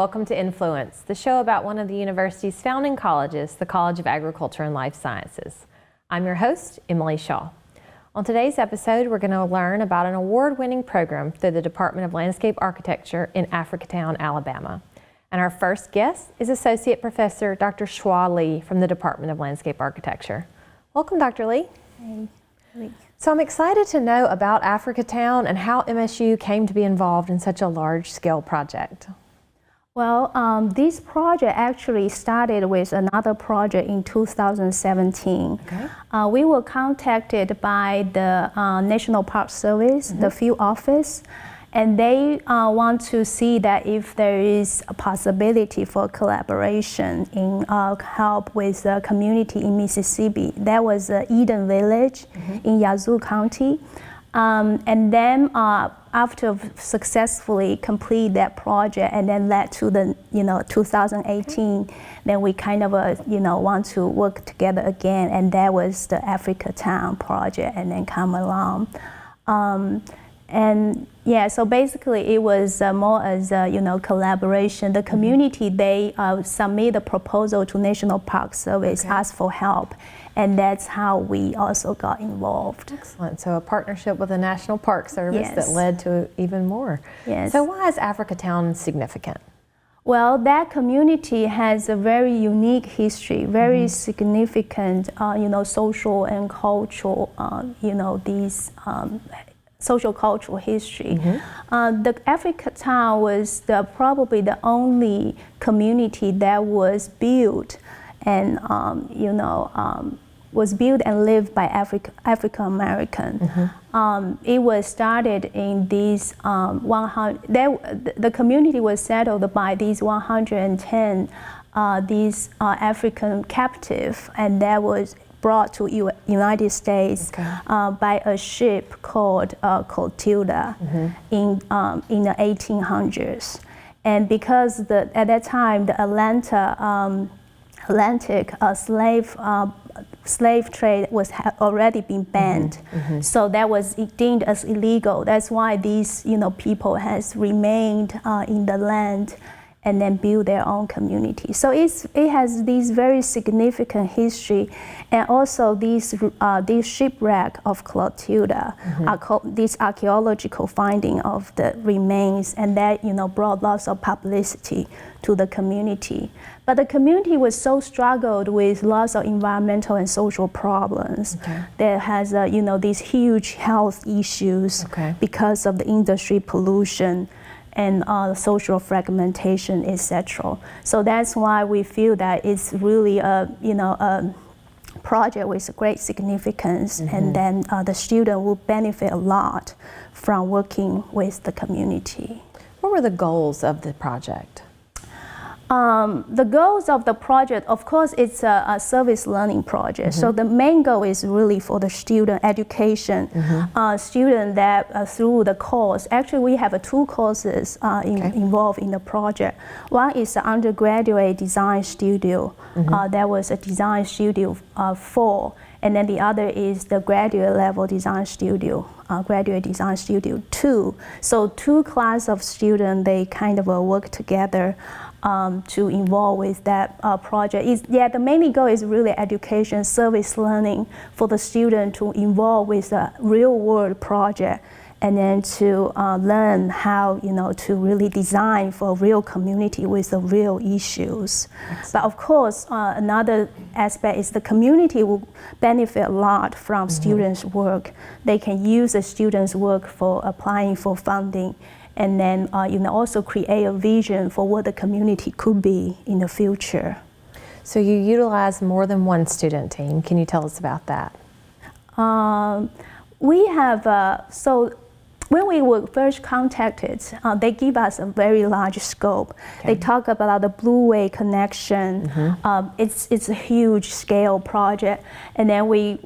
Welcome to Influence, the show about one of the university's founding colleges, the College of Agriculture and Life Sciences. I'm your host, Emily Shaw. On today's episode, we're going to learn about an award-winning program through the Department of Landscape Architecture in Africatown, Alabama. And our first guest is Associate Professor Dr. Shua Lee from the Department of Landscape Architecture. Welcome, Dr. Lee. Hey. So I'm excited to know about Africatown and how MSU came to be involved in such a large-scale project. Well, this project actually started with another project in 2017. Okay. We were contacted by the National Park Service, the field office, and they want to see that if there is a possibility for collaboration in help with the community in Mississippi. That was Eden Village in Yazoo County. And then after successfully complete that project and then led to the 2018, then we kind of want to work together again, and that was the Africatown project and then come along. And yeah, so basically it was more as collaboration. The community, they submit a proposal to National Park Service, ask for help, and that's how we also got involved. Excellent. So a partnership with the National Park Service that led to even more. Yes. So why is Africatown significant? Well, that community has a very unique history, very significant, social and cultural, these social cultural history. The Africatown was probably the only community that was built and was built and lived by African American. It was started in these the community was settled by these 110 these African captive, and that was brought to United States by a ship called Clotilda in the 1800s. And because at that time the Atlantic slave trade was already been banned, so that was deemed as illegal. That's why these people has remained in the land and then build their own community. So it has this very significant history, and also this shipwreck of Clotilda, this archaeological finding of the remains, and that brought lots of publicity to the community. But the community was so struggled with lots of environmental and social problems. There has these huge health issues because of the industry pollution and social fragmentation, etc. So that's why we feel that it's really a project with great significance, and then the student will benefit a lot from working with the community. What were the goals of the project? The goals of the project, of course, it's a service learning project. So the main goal is really for the student education. Student that through the course, actually we have two courses involved in the project. One is the undergraduate design studio. That was a design studio 4. And then the other is the graduate level design studio, graduate design studio 2. So 2 class of students, they kind of work together to involve with that project. The main goal is really education, service learning for the student to involve with a real world project, and then to learn how to really design for a real community with the real issues. But of course, another aspect is the community will benefit a lot from students' work. They can use the students' work for applying for funding, and then also create a vision for what the community could be in the future. So you utilize more than one student team. Can you tell us about that? We have when we were first contacted, they give us a very large scope. They talk about the Blue Way connection. It's a huge scale project, and then we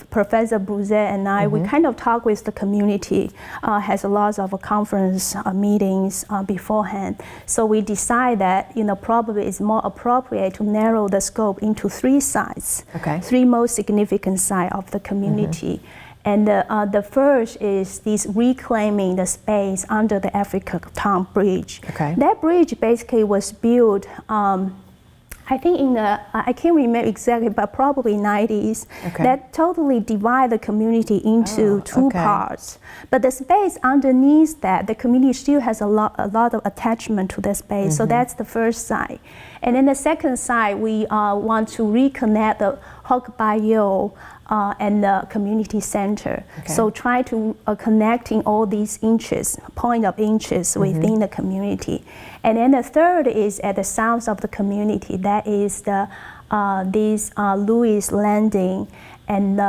Professor Bouzet and I, we kind of talk with the community, has a lot of conference meetings beforehand. So we decide that probably it's more appropriate to narrow the scope into 3 sites, 3 most significant sites of the community. And the first is this reclaiming the space under the Africatown Bridge. Okay. That bridge basically was built, I think in the, I can't remember exactly, but probably 90s. Okay. That totally divide the community into two okay. parts. But the space underneath that, the community still has a lot of attachment to the space. So that's the first side. And then the second side, we want to reconnect the Hoc Bayo and the community center. Okay. So try to connecting all these point of interest within the community. And then the third is at the south of the community. That is the Lewis Landing and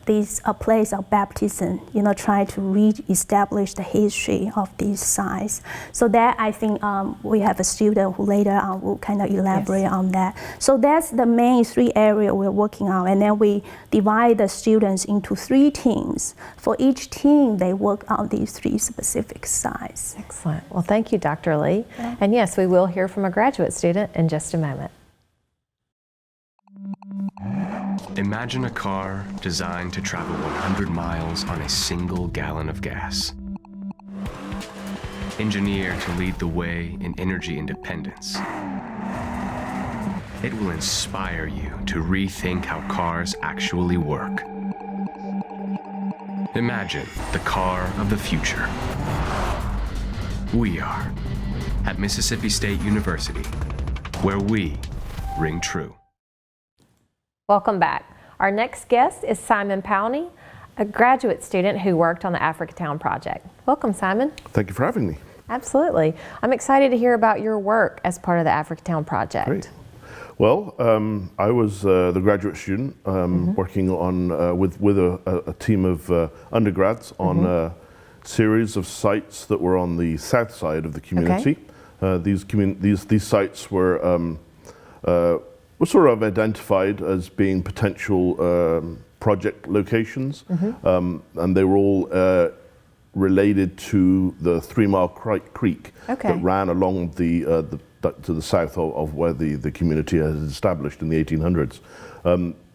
this place of baptism, try to re-establish the history of these sites. So that I think we have a student who later on will kind of elaborate on that. So that's the main three areas we're working on. And then we divide the students into 3 teams. For each team, they work on these 3 specific sites. Excellent. Well, thank you, Dr. Lee. Yeah. And yes, we will hear from a graduate student in just a moment. Imagine a car designed to travel 100 miles on a single gallon of gas. Engineered to lead the way in energy independence. It will inspire you to rethink how cars actually work. Imagine the car of the future. We are at Mississippi State University, where we ring true. Welcome back. Our next guest is Simon Powney, a graduate student who worked on the Africatown project. Welcome, Simon. Thank you for having me. Absolutely. I'm excited to hear about your work as part of the Africatown project. Great. Well, I was the graduate student working on with a team of undergrads on a series of sites that were on the south side of the community. Okay. These sites were sort of identified as being potential project locations, and they were all related to the 3 Mile Creek that ran along to the south of where the community has established in the 1800s.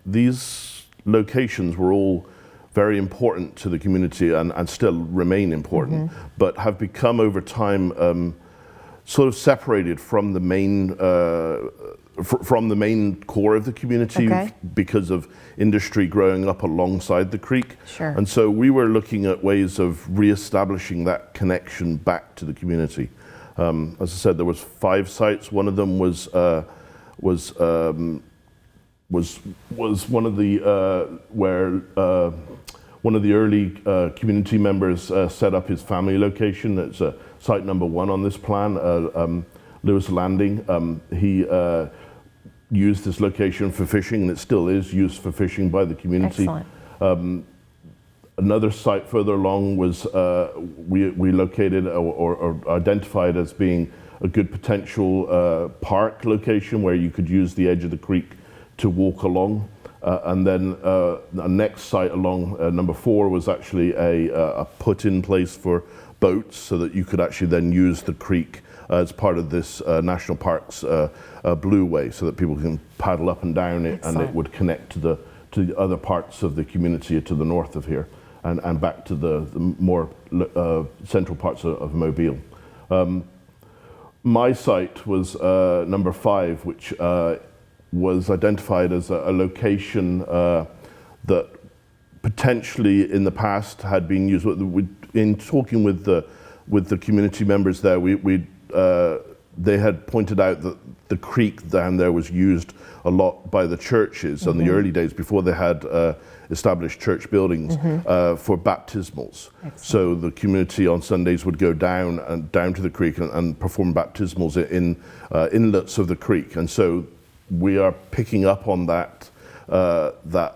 These locations were all very important to the community and still remain important, but have become over time sort of separated from the main core of the community because of industry growing up alongside the creek. Sure. And so we were looking at ways of reestablishing that connection back to the community. As I said, there was 5 sites. One of them was one of the where one of the early community members set up his family location. It's site number 1 on this plan. Lewis Landing. He used this location for fishing, and it still is used for fishing by the community. Excellent. Another site further along was we located or identified as being a good potential park location where you could use the edge of the creek to walk along. And then the next site along, number 4, was actually a put-in place for boats so that you could actually then use the creek as part of this National Park's Blue Way, so that people can paddle up and down it. Excellent. And it would connect to the other parts of the community to the north of here and back to the more central parts of Mobile. My site was number 5, which was identified as a location that potentially in the past had been used. In talking with the community members there, they had pointed out that the creek down there was used a lot by the churches in the early days before they had established church buildings for baptismals. Excellent. So the community on Sundays would go down to the creek and perform baptismals in inlets of the creek. And so we are picking up on that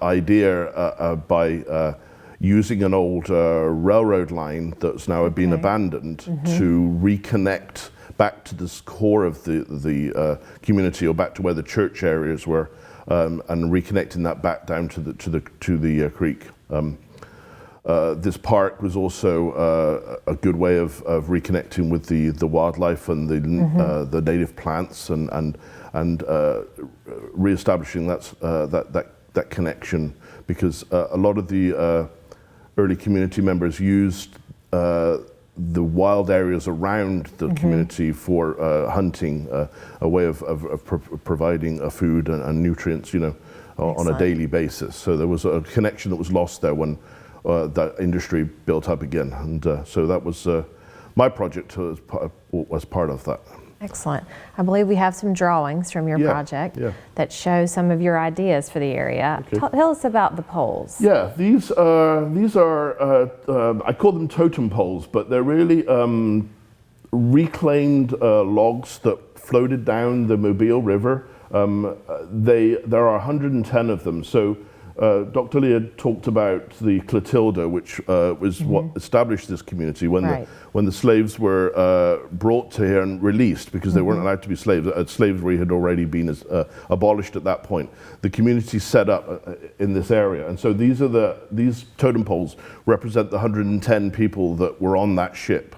idea by using an old railroad line that's now been abandoned to reconnect back to this core of the community, or back to where the church areas were, and reconnecting that back down to the creek. This park was also a good way of reconnecting with the wildlife and the native plants and reestablishing that that connection, because a lot of the early community members used the wild areas around the community for hunting, a way of providing food and nutrients, on a Excellent. daily basis. So there was a connection that was lost there when that industry built up again. And so that was my project was part of that. Excellent. I believe we have some drawings from your Yeah, project yeah. that show some of your ideas for the area. Okay. Tell us about the poles. Yeah, these are I call them totem poles, but they're really reclaimed logs that floated down the Mobile River. There are 110 of them. So Dr. Lee had talked about the Clotilda, which was what established this community when the slaves were brought to here and released, because they weren't allowed to be slaves. Slavery had already been abolished at that point. The community set up in this area, and so these totem poles represent the 110 people that were on that ship.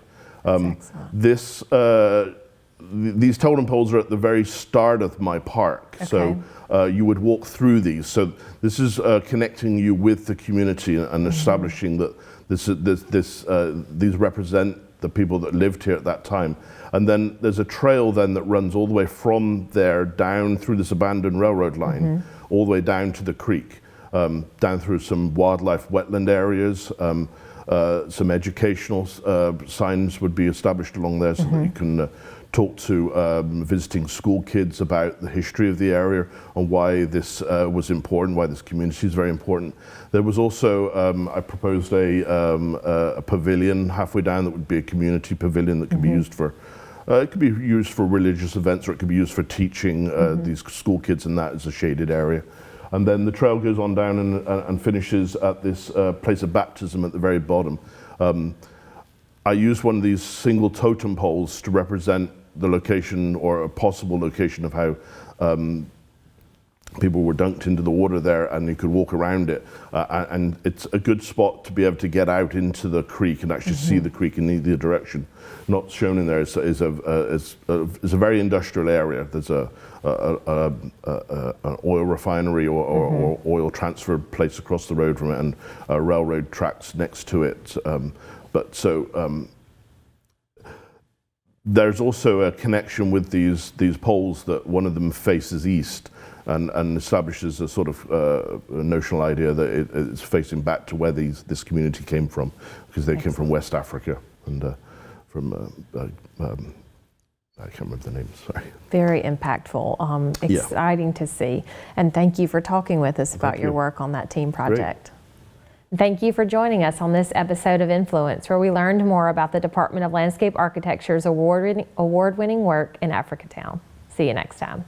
These totem poles are at the very start of my park. Okay. So you would walk through these. So this is connecting you with the community and establishing that these represent the people that lived here at that time. And then there's a trail then that runs all the way from there down through this abandoned railroad line, all the way down to the creek, down through some wildlife wetland areas. Some educational signs would be established along there so that you can talk to visiting school kids about the history of the area and why this was important, why this community is very important. There was also, I proposed a pavilion halfway down that would be a community pavilion that could be used for, it could be used for religious events, or it could be used for teaching these school kids, and that is a shaded area. And then the trail goes on down and finishes at this place of baptism at the very bottom. I used one of these single totem poles to represent the location, or a possible location, of how people were dunked into the water there, and you could walk around it. And it's a good spot to be able to get out into the creek and actually see the creek in either direction. Not shown in there is a very industrial area. There's an oil refinery or oil transfer place across the road from it, and railroad tracks next to it. There's also a connection with these poles, that one of them faces east and establishes a sort of notional idea that it's facing back to where this community came from, because they came from West Africa and from I can't remember the name, sorry. Very impactful, exciting to see. And thank you for talking with us about your work on that team project. Thank you for joining us on this episode of Influence, where we learned more about the Department of Landscape Architecture's award-winning work in Africatown. See you next time.